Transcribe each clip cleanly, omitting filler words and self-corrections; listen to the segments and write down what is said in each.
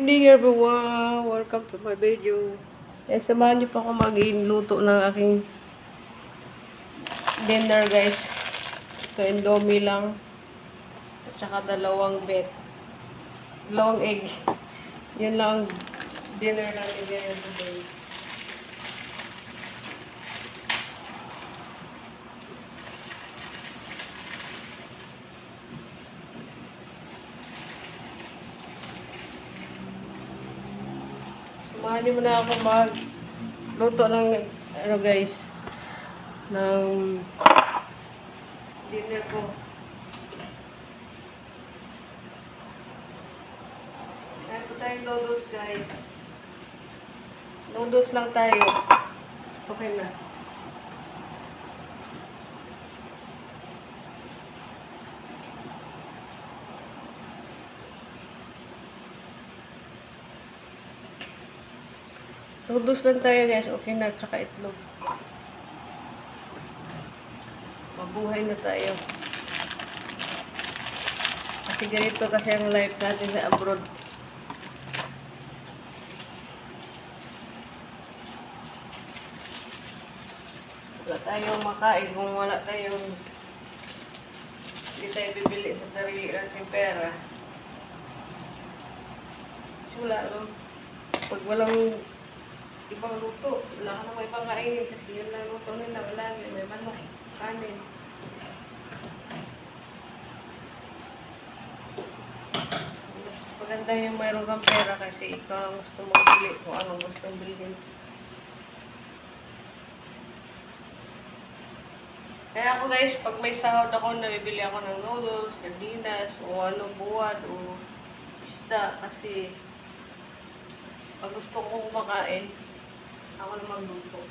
evening everyone! Welcome to my video. Samahan niyo pa ako mag-luto ng aking dinner guys. Ito indomie lang. At saka dalawang egg. Yun lang ang dinner natin ngayon today. Samahan niyo muna ako magluto ng guys, ng dinner ko. Kaya po tayong noodles guys. Noodles lang tayo. Okay na. Noodles lang tayo guys. Okay na. Tsaka itlog. Mabuhay na tayo. Kasi ganito kasi ang life natin sa abroad. Wala tayong makain kung wala tayong hindi tayo bibili sa sarili natin pera. Kasi wala lang. Pag walang ibang luto, wala ka na may pangkainin kasi yun lang luto nila. Wala, may manok, kanin. Mas maganda yung mayroon kang pera kasi ikaw ang gusto mong bili kung anong gusto mong bilhin. Kaya ako guys, pag may sahod ako, nabibili ako ng noodles, sardinas, o ano, buwad, o isda. Kasi pag gusto kong kumakain, ako na magluto.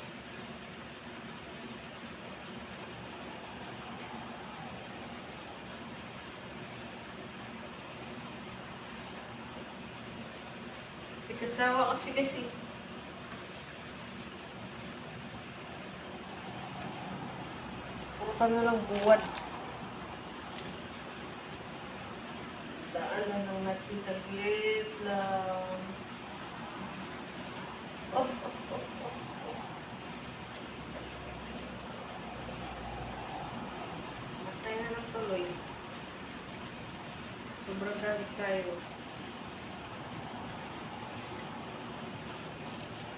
Kasi kasawa kasi. Puro ka na lang buwad. Daan lang natin saglit lang. Oh. Matay na lang tuloy. Sobrang galit tayo.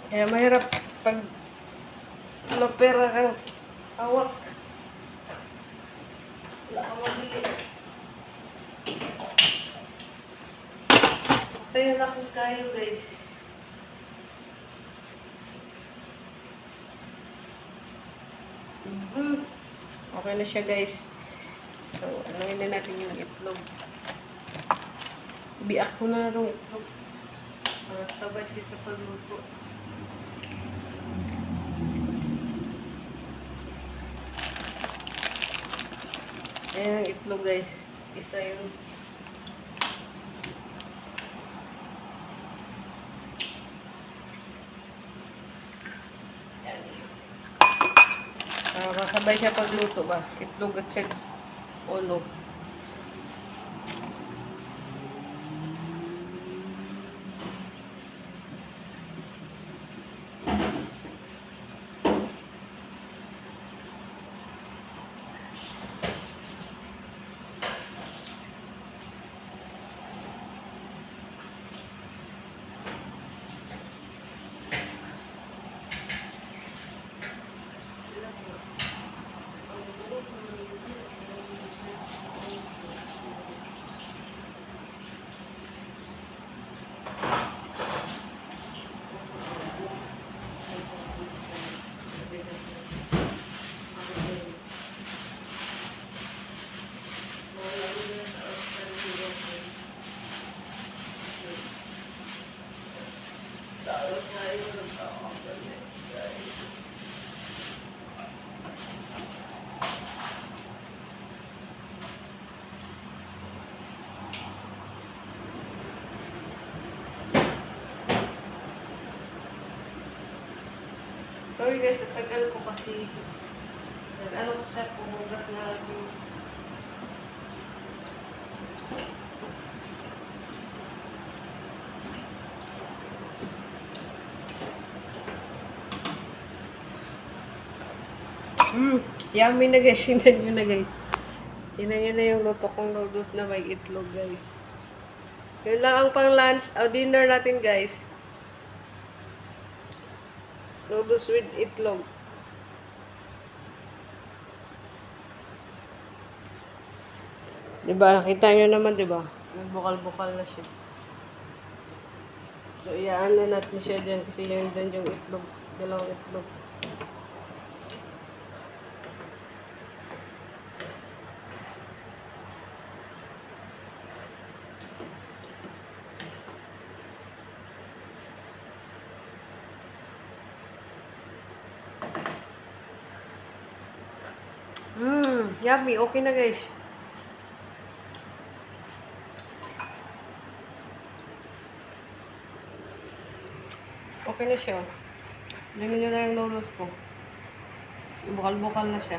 Kaya mahirap pag pera kang awak. Wala kang mabili. Matay na lang kayo guys. Okay na siya guys. So, anuhin na natin yung itlog. Biak ko na itong itlog. Para sabay siya sa pagluto. Ayan ang itlog guys. Isa yun. Masabay siya pagluto ba? Itlog at siya ulo. Sorry guys, tagal ko kasi nag-ano ko siya, pumugas na yung Yummy na guys. Tingnan nyo na guys. Tingnan nyo na yung luto kong noodles na may itlog guys. Yun lang ang pang lunch. Dinner natin guys. Noodles with itlog. Diba? Nakita nyo naman diba? Nagbukal-bukal na siya. So, iyaan na natin siya dyan kasi yun dyan yung itlog. Dalawang itlog. Yummy. Okay na guys. Okay na siya. Tingnan nyo na yung noodles ko. Bukal-bukal na siya.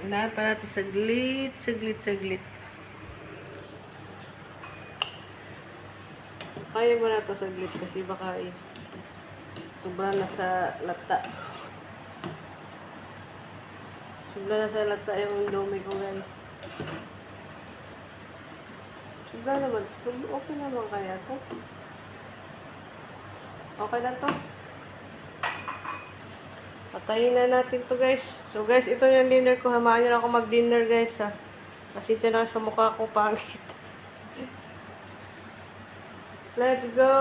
Unahan pa natin saglit. Kaya mo na ito saglit kasi baka sobra na sa lata. Sobra na sa lata yung indomie ko guys. Sobra naman. Okay naman kaya to. Okay na to. Patayin na natin to guys. So guys, ito yung dinner ko. Hamaan nyo na ako mag-dinner guys ha. Pasensya na sa mukha ko pangit. Let's go!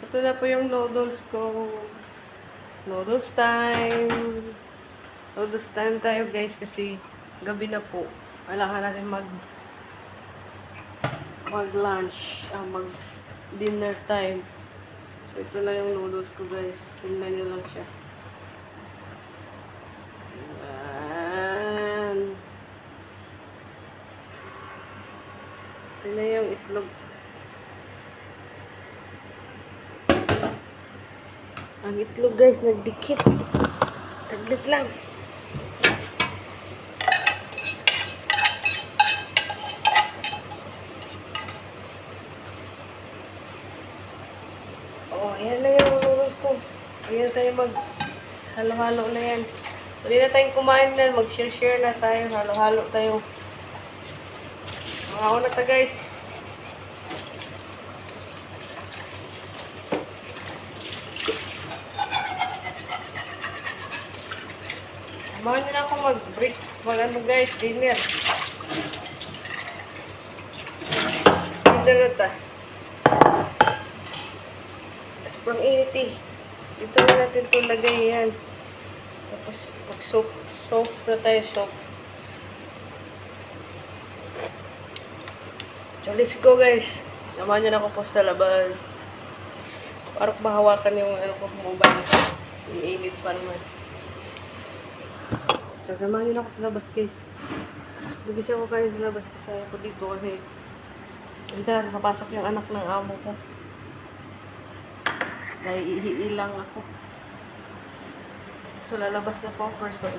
Ito na po yung noodles ko. Noodles time! Noodles time tayo guys kasi gabi na po. Kailangan natin mag-lunch. Mag-dinner time. So, ito na yung noodles ko, guys. Tingnan nyo lang siya. Ayan. Tingnan yung itlog. Ang itlog, guys, nagdikit. Taglit lang. Ayan na yung noodles ko. Ayan tayo halo-halo na yan. Hindi na tayong kumain na. Mag-share na tayo. Halo-halo tayo. Mga na ta guys. Samahan nyo na ako mag-break. Mag-ano guys, dinner. Dinner na ta. Pang init eh. Dito na natin ito lagay yan. Tapos mag-soap na tayo, soap. So let's go guys. Samahan nyo na ako po sa labas. Parang mahawakan yung mobile. Iinit pa naman. So samahan nyo na ako sa labas guys. Nagis ako kayo sa labas kasi ako dito kasi hindi papasok yung anak ng amo ko. Dahil iilang ako. So, lalabas na po ang person.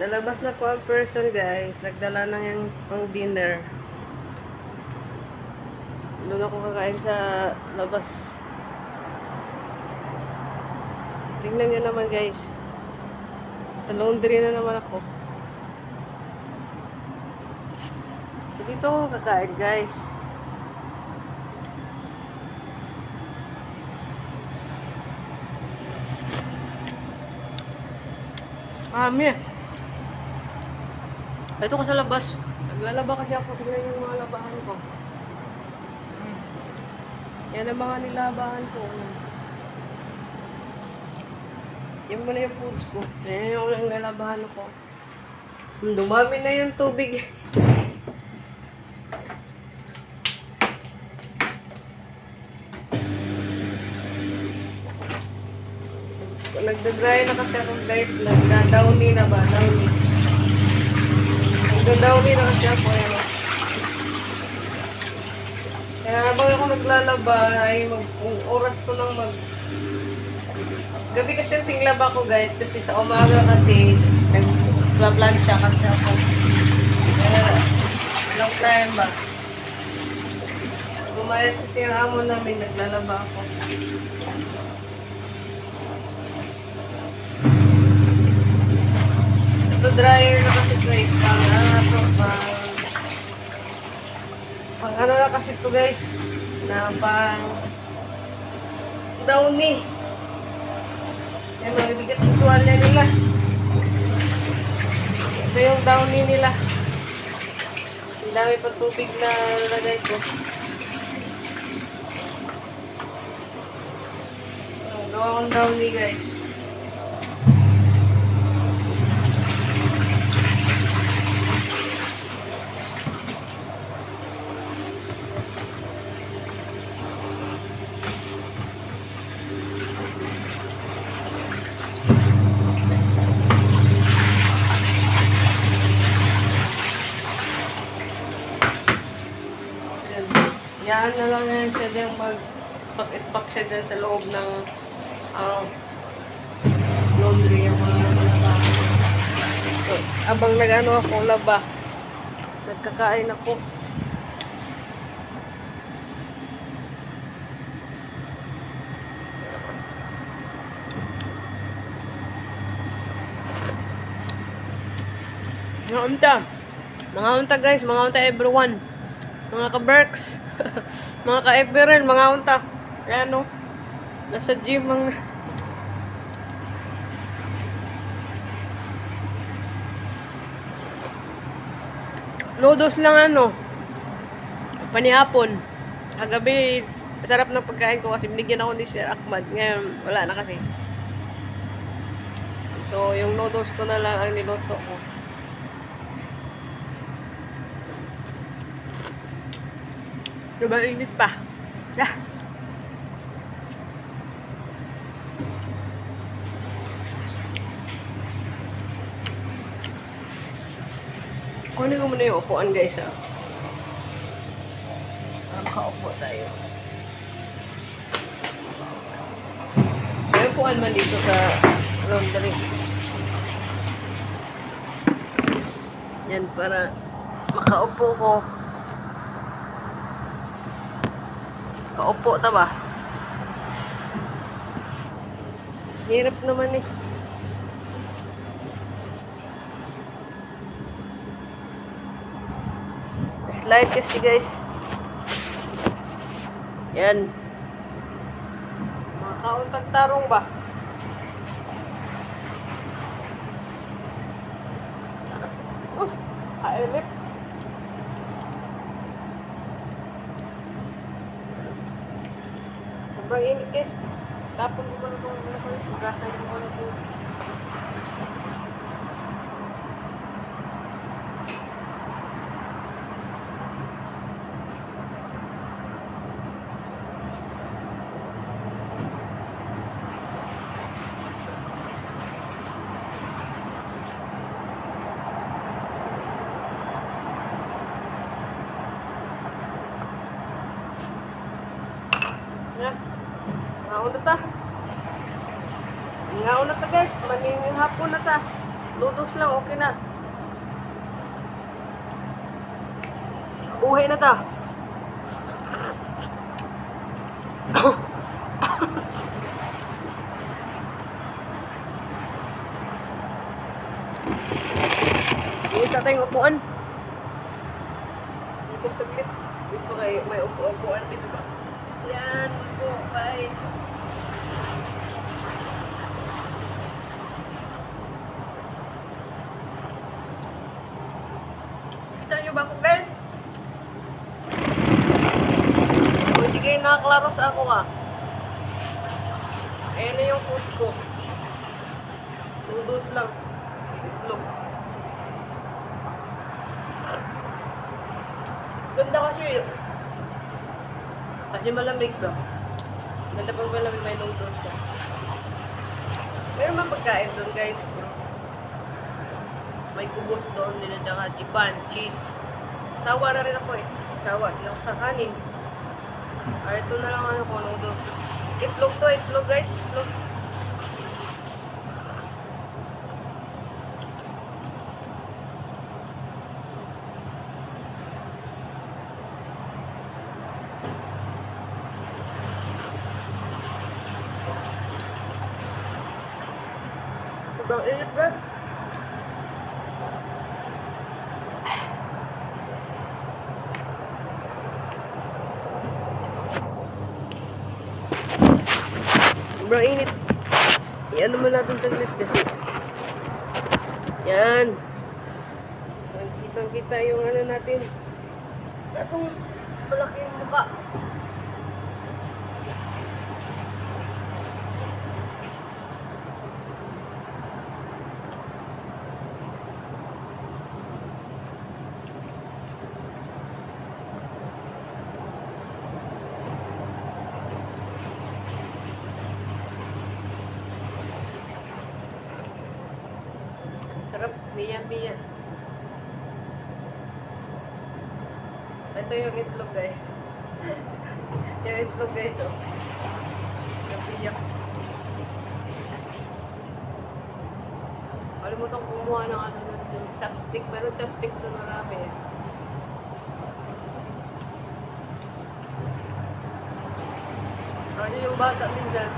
Lalabas na po ang person, guys. Nagdala na yung pang dinner. Doon ako kakain sa labas. Tingnan nyo naman, guys. Sa laundry na naman ako. So, dito ako kakain, guys. Mami. Ito ko sa labas. Naglalaba kasi ako. Tingnan yung mga labahan ko. Yan ang mga nilabahan ko. Yan mo na yung foods ko. Yan yung nilalabahan ko. Dumami na yung tubig. Nagda-dry na kasi ako guys. Nagda-downy na ba? Downy. Nagda-downy na kasi ako. Ayan. Kaya habang ako naglalaba ay oras ko lang Gabi kasi ang tinglab ako guys kasi sa umaga kasi nagpla-plancha kasi ako. Long time ba? Gumayas kasi ang amo namin, naglalaba ako. Ito dryer na kasi ito eh. Pang ano na kasi ito guys. Na pang downy. Yan, mabibigat yung tuwalya nila. Ito yung downy nila. Ang dami pang tubig na nalagay ko. Gawa kong downy guys. Yan na lang yan siya dyan mag-pack siya dyan sa loob ng laundry yung mga nalabahan. So, abang nag-ano ako laba, nagkakain ako. Mga unta guys, mga unta everyone. Mga ka-Berks, mga ka-FB rin, mga unta. Ayan o, nasa gym ang... Noodles lang ano, panihapon. Kagabi, sarap ng pagkain ko kasi binigyan ako ni Sir Ahmad. Ngayon, wala na kasi. So, yung noodles ko na lang ang niluto ko. Diba, init pa. Yeah. Kunin ko muna yung upuan guys ha. Para makaupo tayo. May upuan man dito sa laundry. Yan para makaupo ko. Kaupo ta ba? Hirap naman eh. Slide kasi guys. Yan. Mga kauntag tarong ba? Kailip. Sobrang init guys. Tapon ko muna itong magasan ko muna ito. Ngaon na ta. Ngaon na ta guys. Maningin hapon na ta. Ludos lang, okay na. Buhay na ta. Dito tayong upuan. Dito saglit. Dito kayo may upuan dito ba? Yan po guys. Kita nyo ba ako guys? O hindi kayo nakaklaro sa ako ka. Ayan na yung foods ko. Noodles lang. Itlog. Ganda kasi yun. Kasi malamig ba? Ganda pag malamig may noodles ka. Meron man pagkain doon guys. May kubos doon nila na Japan, cheese. Sawa na rin ako eh. Sawa. Yung sa kanin. Ito na lang ano ko noodles. Itlog to, itlog guys. Itlog. Sobrang init ba? Sobrang init. Iano mo natin saglit kasi. Yan. Kitang-kita yung ano natin. Itong malaking mukha. Sarap, biya-biya. Ito yung itlog guys. Yung itlog guys, oh. Biya-biya. Kalimutan kumuha ng ano nun, yung chopstick. Meron chopstick na marami eh. Ano yung bata minsan?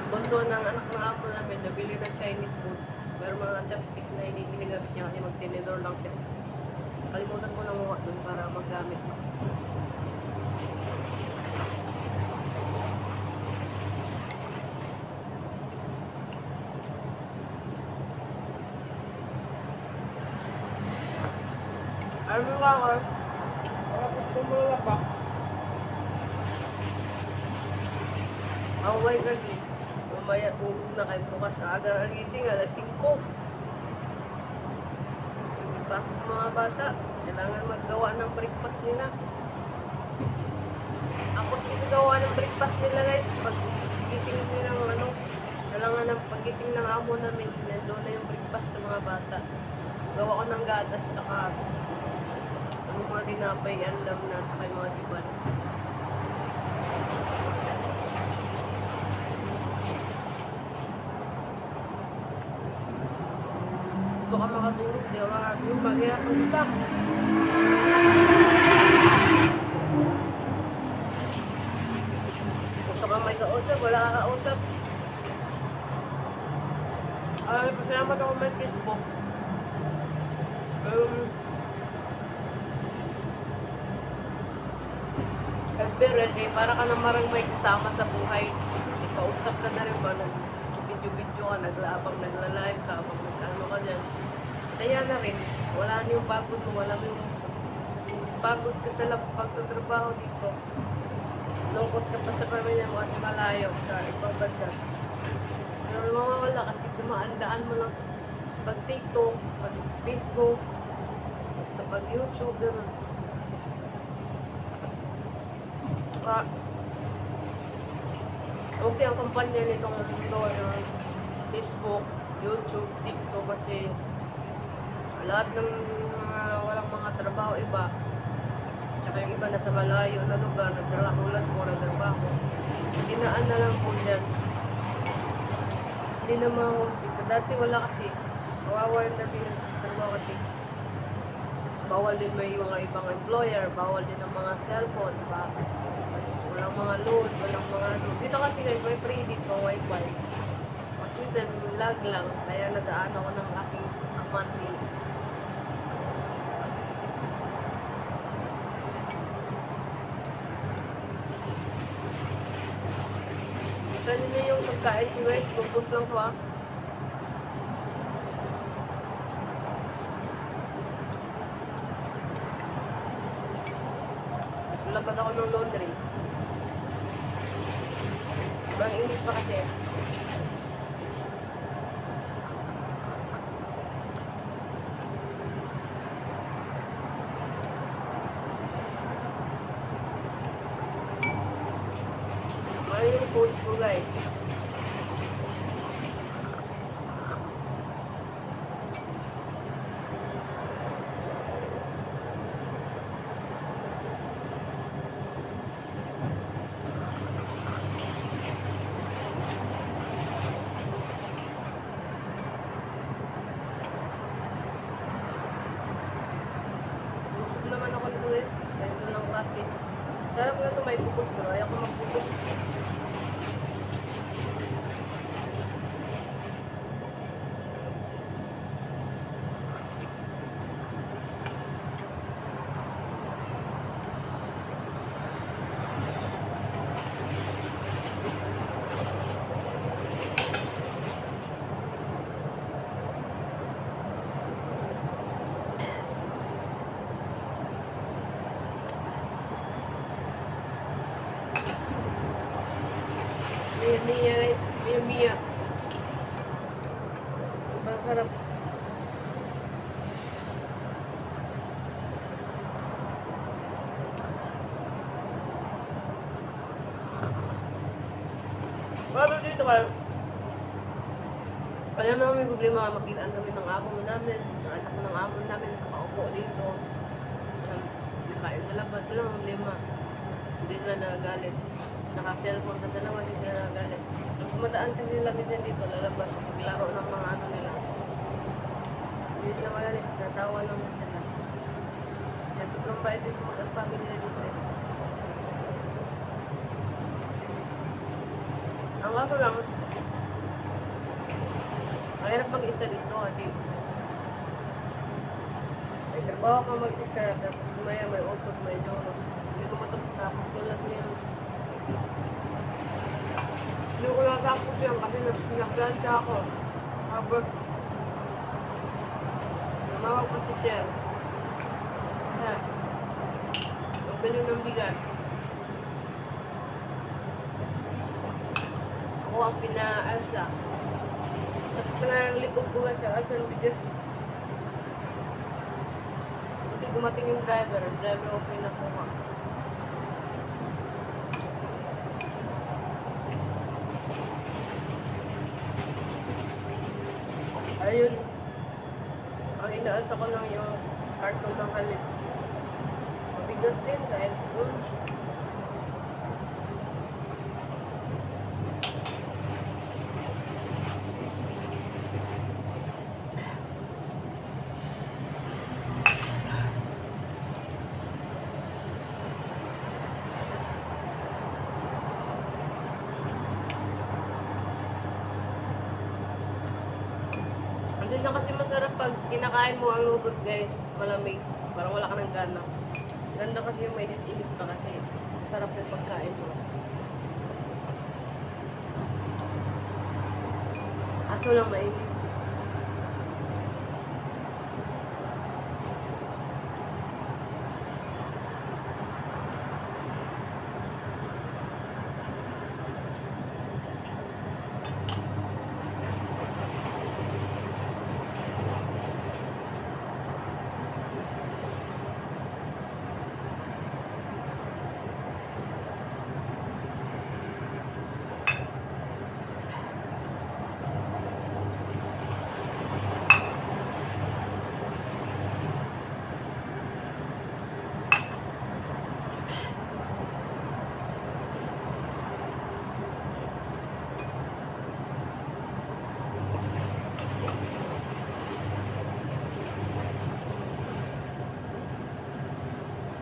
Bunso ng anak ng apo namin, nabili ng Chinese food. Pero mga chopstick na hindi ginagamit niya kasi magtinidor lang siya. Kalimutan ko lang mga doon para maggamit. Ano mo lang ako? Para kumula pa. Ako ba isagi? Mamaya tulog na kayo bukas sa aga ang gising, alas 5. Sige, pasok mga bata. Kailangan maggawa ng breakfast nila. Ako sige gawa ng breakfast nila guys. Pag gising nila ng ano, kailangan ng paggising ng amo namin, nandoon na yung breakfast sa mga bata. Gawa ko ng gatas, tsaka ano mga tinapay, alam na, tsaka yung mga tiban. Gusto ka makatulog, di ako makatulog, maghirap ng isa. Gusto ka may kausap, wala ka kausap. Ay, pasalamat ako may Facebook. FBRL, eh, para ka naman may kasama sa buhay. Ikausap ka na rin ba, video-video ka, nagla-live ka, ano ka dyan. Saya na rin. Wala na yung pagod mo, wala yung pagod ka sa pagtatrabaho dito. Lungkot ka pa sa pamilya mo at malayo sa ibang bansa. Pero mawawala kasi dumaan-daan mo lang sa pag-TikTok, pag-Facebook, sa pag-YouTube, gano'n. Okay ang kampanya nitong gawa ng Facebook, YouTube, TikTok kasi lahat ng walang mga trabaho iba, tsaka yung iba nasa malayo na lugar, nagtulad mo, nagtrabaho, dinaan na lang po dyan. Hindi na mahusik. Dati wala kasi, kawawa yung dati nagtrabaho kasi bawal din may mga ibang employer, bawal din ang mga cellphone, diba? Walang mga load, walang mga load. Dito kasi guys, may free dito, wifi. Mas minsan, lag lang. Kaya nag-aano ko ng aking monthly. Ganyan na yung pagkain ko guys. Focus lang ko ah. Laban ako ng laundry. Bang init pa kasi. Ano yung foods ko guys? Naman ako nito guys, ganito lang kasi sarap nga ito may bukos pero ayaw ko magbukus. Mia Mia guys. Mia Mia. Sobrang sarap. Paano dito kayo? Alam naman may problema, magkitaan kami ng amo namin, ng anak ko ng amo namin, nakaupo dito. Nakain sa labas, walang problema. Hindi sila nagagalit. Naka-cellphone kasi naman, hindi sila nagagalit. Nung kumadaan kasi sila minsan dito, lalabas, maglaro ng mga ano nila. Hindi sila magalit, natawa naman sila. Kaya sobrang bait dito mag-family na dito eh. Ang kaso lang, mahirap mag-isa dito kasi may trabaho ka mag-isa, tapos maya may utos, may joros. Hindi ko matapos tulad niya. Hindi ko natapos yan kasi nagplansya ako. Habang namawag ko si Sir. Kaya, magbiling ng bigat. Ako ang pinaalsa. Sa nga likod ko nga siya, asa ng bigas. Buti dumating yung driver ako pinakuha. Ayun, ang inaasa ko lang yung karton ng halip. Mabigat din dahil doon. Hindi na kasi masarap pag kinakain mo ang noodles guys, malamig. Parang wala ka ng gana. Ganda kasi yung may init pa kasi masarap yung pagkain mo. Aso lang mainit.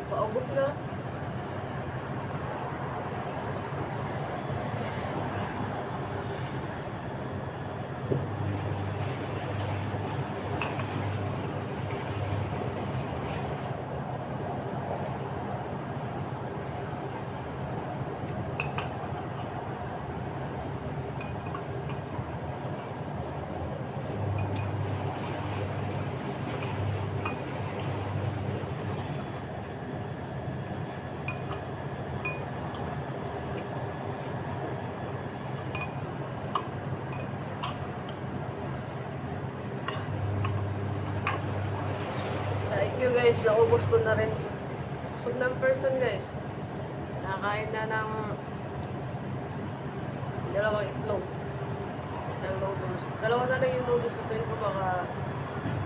Paubos na. Thank you guys, naubos ko na rin. Busog ng person guys. Nakakain na ng dalawang itlog. Isang noodles. Dalawa sana yung noodles na ko baka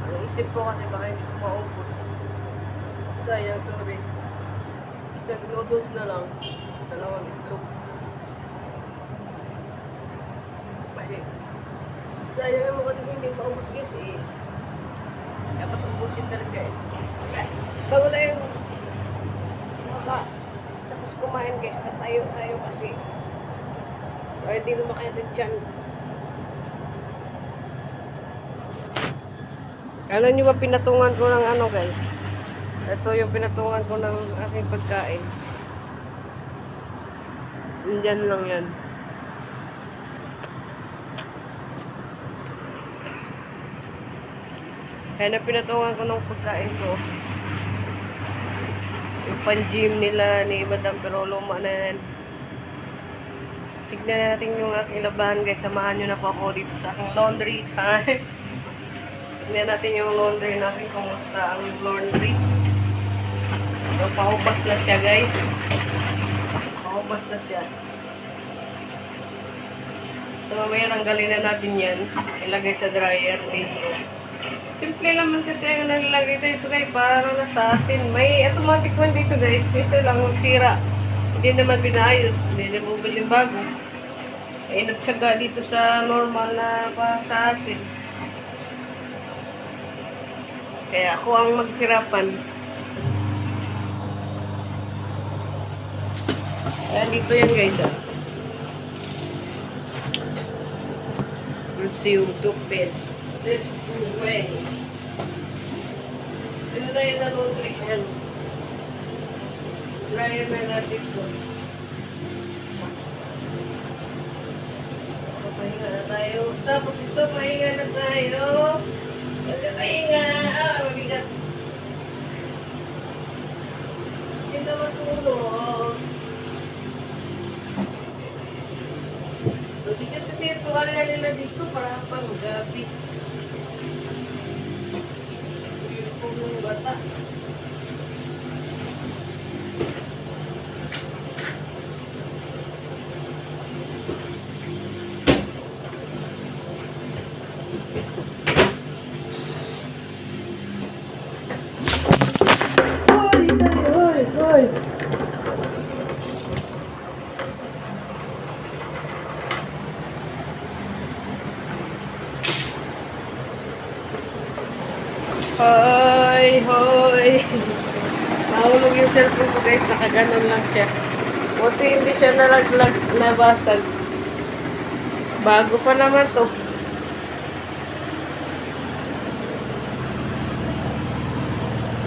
ang isip ko kasi baka hindi ko maubos. Sayang, sorry. Isang noodles na lang. Dalawang itlog. Sayang naman kasi hindi maubos guys eh. Dapat ubusin talaga eh. Bago tayo tapos kumain guys, tatayo tayo kasi hindi lumaki natin dyan. Alam nyo ba pinatungan ko ng ano guys? Ito yung pinatungan ko ng aking pagkain. Diyan lang yan. Kaya na pinatungan ko ng pagkain ko. Yung pan-gym nila ni Madam pero luma na yan. tignan natin yung aking labahan guys. Samahan nyo na po ako dito sa aking laundry time. Tignan natin yung laundry natin kung musta ang laundry. So, paubas na siya guys. Paubas na siya. So, mamaya tanggalin na natin yan. Ilagay sa dryer dito. Simple naman kasi ang nalalagay dito guys. Para na sa atin. May automatic one dito guys. Isa lang magsira. Hindi naman pinayos. Hindi na bubiling bago. Eh, nagsaga dito sa normal na para sa atin. Kaya ako ang maghirapan. Kaya dito yan guys ah. Let's see yung toothpaste. This way. Dito tayo na laundry. Yan. Dryer na natin ito. Pahinga na tayo. Tapos ito, pahinga na tayo. Pahinga. Mabigat. Hindi na matulog. Mabigat kasi ito. Alala nila dito para pang gabi. Uniform ng bata. Hoy, hoy. Nahulog yung cellphone ko guys, nakaganon lang siya. Buti hindi siya nalaglag, nabasag. Bago pa naman to.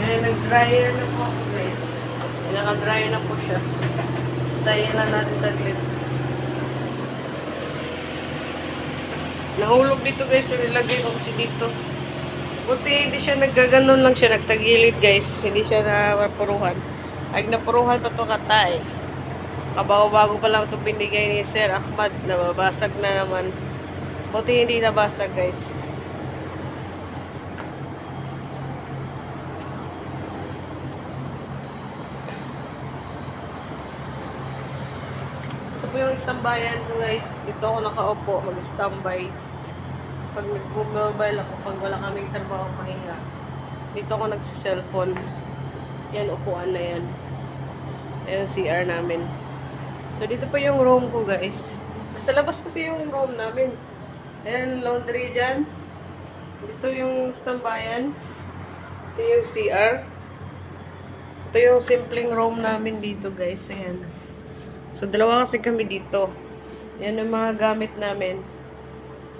Ngayon, nag-dryer na po ako guys. Naka-dryer na po siya. Tayin lang natin saglit. Nahulog dito guys, so nilagay ko kasi dito. Buti hindi siya naggaganon lang siya, nagtagilid guys. Hindi siya napuruhan. Ay napuruhan pa to katay. Kabago-bago pa lang itong binigay ni Sir Ahmad. Nababasag na naman. Buti hindi nabasag guys. Ito po yung istambayan ko guys. Dito ako nakaupo, mag-standby. Pag nag-mobile ako, pag wala kaming trabaho pahinga, dito ako nagsiselfone. Yan, upuan na yan. Ayan, CR namin. So, dito pa yung room ko, guys. Nasa labas kasi yung room namin. Ayan, laundry dyan. Dito yung stambayan. Ito yung CR. Ito yung simpleng room namin dito, guys. Ayan. So, dalawa kasi kami dito. Yan yung mga gamit namin.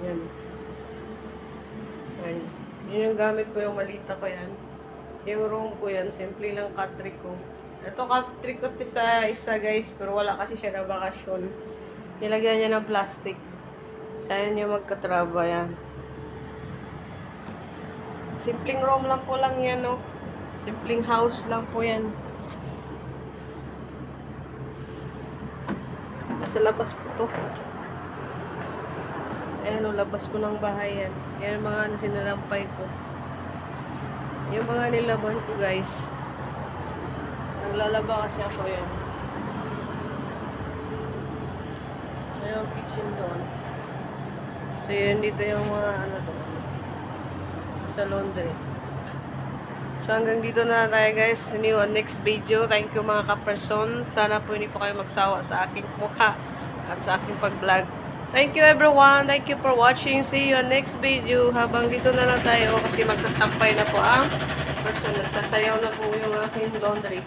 Yan. Ayan. Yun yung gamit ko, yung malita ko yan. Yung room ko yan, simple lang cut-trick ko. Ito cut-trick ko isa guys, pero wala kasi siya na bakasyon. Nilagyan niya ng plastic. Sayang niya magkatraba yan. Simpleng room lang po lang yan, no? Simpleng house lang po yan. Nasa labas po to. Ayan o, labas mo ng bahay yan. Yan mga sinalampay ko. Yung mga nilaban ko guys. Naglalaba kasi ako yan. Ayan yung kitchen doon. So yun dito yung mga ano doon. Sa laundry. So hanggang dito na tayo guys. See you on next video. Thank you mga ka-person. Sana po hindi po kayo magsawa sa aking mukha at sa aking pag-vlog. Thank you everyone. Thank you for watching. See you on next video. Habang dito na lang tayo kasi magsasampay na po ang person. Nagsasayaw na po yung aking laundry.